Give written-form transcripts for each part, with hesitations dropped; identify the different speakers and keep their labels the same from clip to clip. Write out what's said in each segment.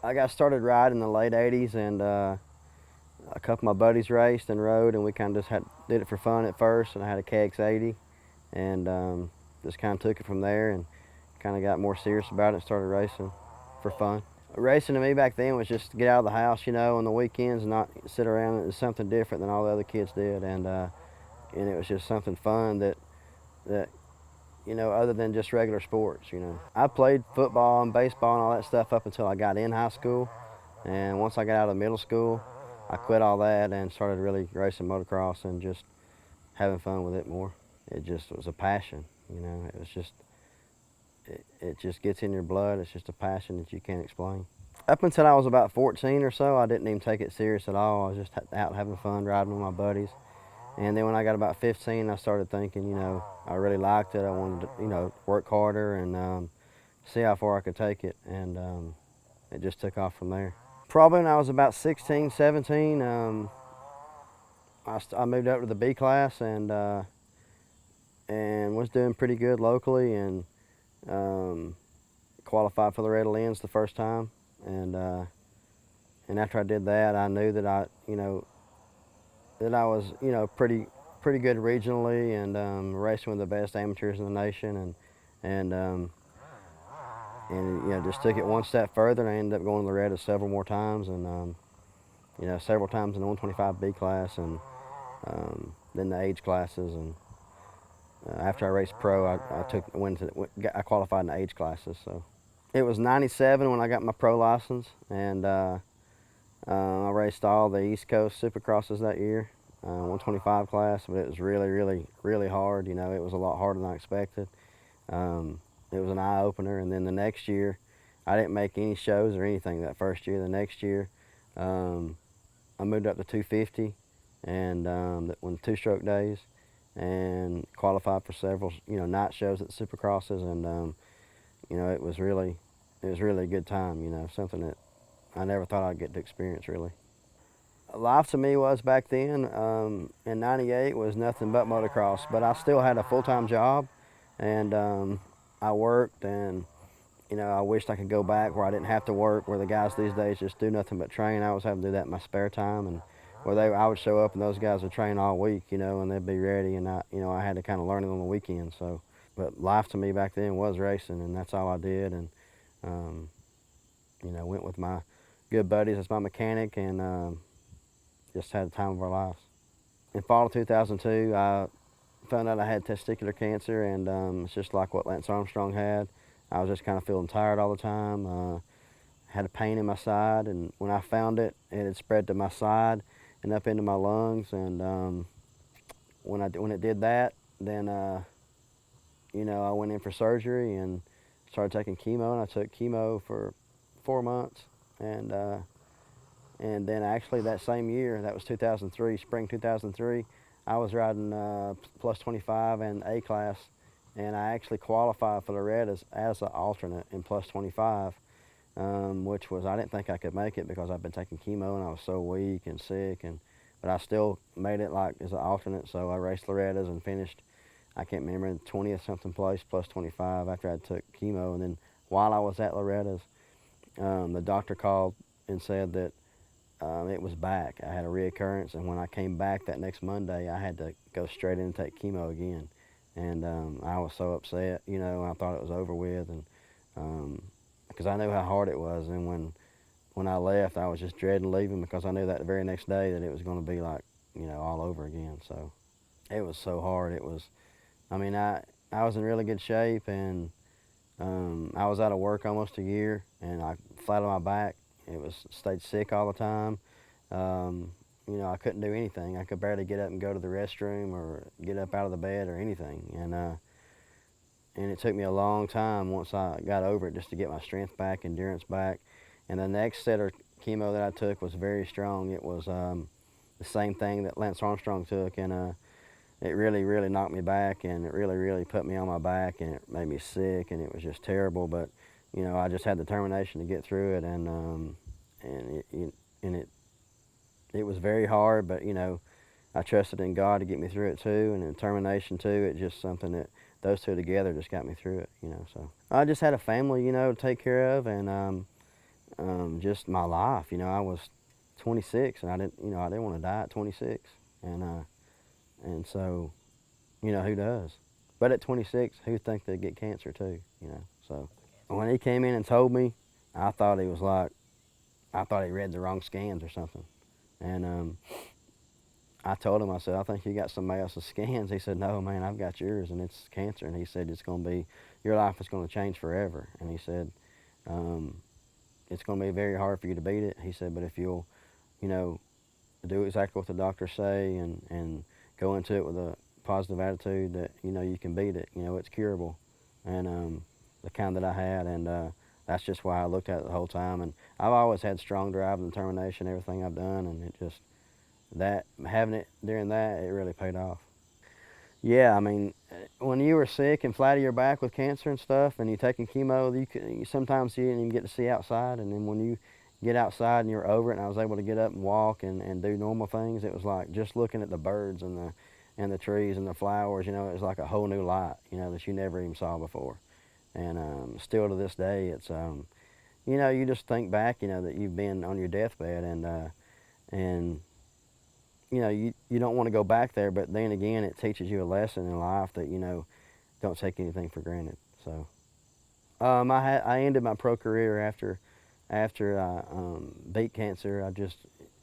Speaker 1: I got started riding in the late 80s, and a couple of my buddies raced and rode, and we kind of just did it for fun at first, and I had a KX80, and just kind of took it from there and kind of got more serious about it and started racing for fun. Racing to me back then was just to get out of the house, on the weekends and not sit around. It was something different than all the other kids did, and it was just something fun that other than just regular sports. I played football and baseball and all that stuff up until I got in high school, and once I got out of middle school, I quit all that and started really racing motocross and just having fun with it more. It just was a passion, it was just, it just gets in your blood. It's just a passion that you can't explain. Up until I was about 14 or so, I didn't even take it serious at all. I was just out having fun, riding with my buddies. And then when I got about 15, I started thinking, I really liked it. I wanted to, work harder and see how far I could take it. And it just took off from there. Probably when I was about 16, 17, I moved up to the B class and was doing pretty good locally, and qualified for the Red Lens the first time. And after I did that, I knew that I was, pretty good regionally, and racing with the best amateurs in the nation, and just took it one step further, and I ended up going to the Redas several more times, and several times in the 125 B class, and then the age classes, and after I raced pro, I qualified in the age classes. So it was 97 when I got my pro license, and I raced all the East Coast Supercrosses that year, 125 class, but it was really, really, really hard. It was a lot harder than I expected. It was an eye-opener, and then the next year, I didn't make any shows or anything that first year. The next year, I moved up to 250, and won two-stroke days, and qualified for several, night shows at the Supercrosses, and it was really a good time. Something that I never thought I'd get to experience, really. Life to me was back then, in '98, was nothing but motocross, but I still had a full-time job, and I worked, and I wished I could go back where I didn't have to work, where the guys these days just do nothing but train. I was having to do that in my spare time, and I would show up and those guys would train all week, and they'd be ready, and I had to kind of learn it on the weekends. So, but life to me back then was racing, and that's all I did, and went with my good buddies as my mechanic, and just had the time of our lives. In fall of 2002, I found out I had testicular cancer, and it's just like what Lance Armstrong had. I was just kind of feeling tired all the time. Had a pain in my side, and when I found it, it had spread to my side and up into my lungs. And when it did that, then I went in for surgery and started taking chemo, and I took chemo for 4 months, and then actually that same year, that was 2003, spring 2003, I was riding plus 25 and A class, and I actually qualified for the Redas as an alternate in plus 25, which was, I didn't think I could make it because I'd been taking chemo and I was so weak and sick, but I still made it like as an alternate. So I raced the Redas and finished, I can't remember, in 20th something place, plus 25 after I took chemo. And then while I was at Loretta's, the doctor called and said that it was back. I had a reoccurrence, and when I came back that next Monday, I had to go straight in and take chemo again. And I was so upset, I thought it was over with, and because I knew how hard it was. And when I left, I was just dreading leaving because I knew that the very next day that it was going to be like, all over again. So it was so hard. It was, I was in really good shape, and I was out of work almost a year, and I flat on my back. Stayed sick all the time. I couldn't do anything. I could barely get up and go to the restroom or get up out of the bed or anything. And it took me a long time once I got over it just to get my strength back, endurance back. And the next set of chemo that I took was very strong. It was the same thing that Lance Armstrong took, and it really, really knocked me back, and it really, really put me on my back, and it made me sick, and it was just terrible. But I just had determination to get through it, and it was very hard, but I trusted in God to get me through it too, and determination too. It's just something that those two together just got me through it, So I just had a family, to take care of, and just my life. You know, I was 26 and I didn't want to die at 26. And so, you know, who does? But at 26, who think they'd get cancer too, you know? So when he came in and told me, I thought he was like, I thought he read the wrong scans or something. And I told him, I said, I think you got somebody else's scans. He said, no, man, I've got yours, and it's cancer. And he said, it's going to be, your life is going to change forever. And he said, it's going to be very hard for you to beat it. He said, but if you'll, you know, do exactly what the doctors say and go into it with a positive attitude, that, you know, you can beat it. You know, it's curable. And the kind that I had, and that's just why I looked at it the whole time. And I've always had strong drive and determination, everything I've done, and it just, that, having it during that, it really paid off. Yeah, I mean, when you were sick and flat of your back with cancer and stuff, and you're taking chemo, sometimes you didn't even get to see outside. And then when you get outside and you're over it, and I was able to get up and walk and do normal things, it was like just looking at the birds and the trees and the flowers. You know, it was like a whole new light, you know, that you never even saw before. And still to this day, it's you know, you just think back, you know, that you've been on your deathbed, and you know, you don't want to go back there, but then again, it teaches you a lesson in life that, you know, don't take anything for granted. So I ended my pro career after I beat cancer.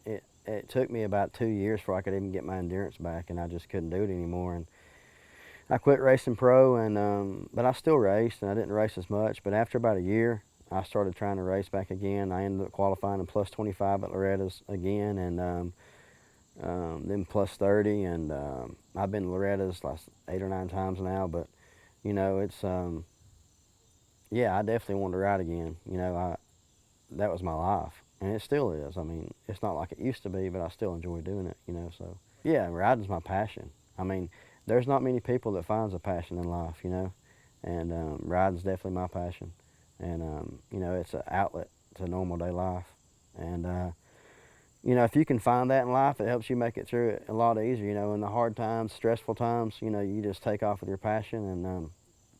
Speaker 1: It took me about 2 years before I could even get my endurance back, and I just couldn't do it anymore. And I quit racing pro, and but I still raced, and I didn't race as much. But after about a year, I started trying to race back again. I ended up qualifying in plus 25 at Loretta's again, and then plus 30, and I've been to Loretta's like 8 or 9 times now. But you know, it's yeah, I definitely want to ride again. You know, that was my life, and it still is. I mean, it's not like it used to be, but I still enjoy doing it. You know, so yeah, riding's my passion. I mean, there's not many people that finds a passion in life. You know, and riding's definitely my passion, and you know, it's an outlet to normal day life, and you know, if you can find that in life, it helps you make it through it a lot easier. You know, in the hard times, stressful times, you know, you just take off with your passion and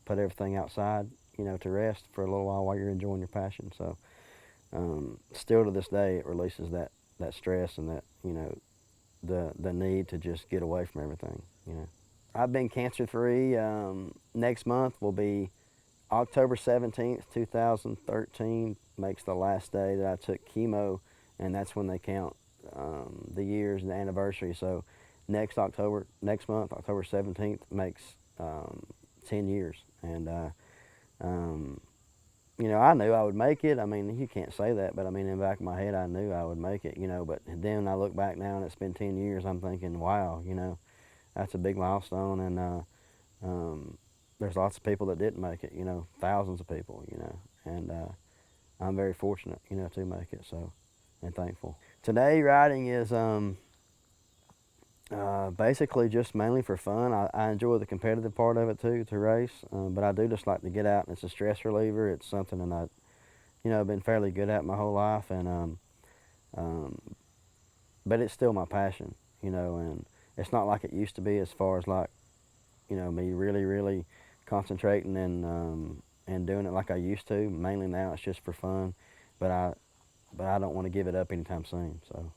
Speaker 1: put everything outside, you know, to rest for a little while you're enjoying your passion. So still to this day, it releases that stress and that, you know, the need to just get away from everything, you know. I've been cancer free. Next month will be October 17th, 2013, makes the last day that I took chemo, and that's when they count the years and the anniversary. So next month, October 17th, makes 10 years. And you know, I knew I would make it. I mean, you can't say that, but I mean, in the back of my head, I knew I would make it, you know. But then I look back now and it's been 10 years, I'm thinking, wow, you know, that's a big milestone. And there's lots of people that didn't make it, you know, thousands of people, you know. And I'm very fortunate, you know, to make it, so, and thankful. Today, riding is basically just mainly for fun. I enjoy the competitive part of it too, to race, but I do just like to get out, and it's a stress reliever. It's something that I, you know, been fairly good at my whole life, and but it's still my passion, you know, and it's not like it used to be as far as like, you know, me really concentrating and doing it like I used to. Mainly now it's just for fun, but I don't want to give it up anytime soon. So.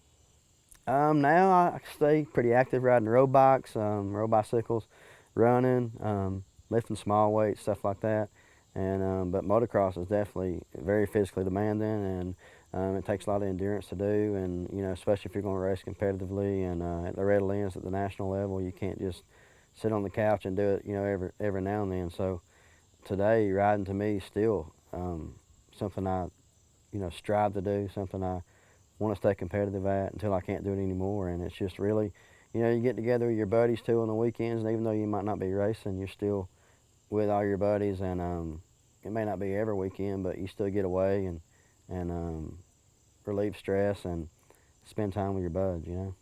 Speaker 1: Now I stay pretty active riding road bikes, road bicycles, running, lifting small weights, stuff like that. And but motocross is definitely very physically demanding, and it takes a lot of endurance to do. And you know, especially if you're going to race competitively. And at the Red Lens at the national level, you can't just sit on the couch and do it, you know, every now and then. So today, riding to me is still something I, you know, strive to do, something I want to stay competitive at until I can't do it anymore. And it's just really, you know, you get together with your buddies too on the weekends, and even though you might not be racing, you're still with all your buddies, and it may not be every weekend, but you still get away and relieve stress and spend time with your buds, you know.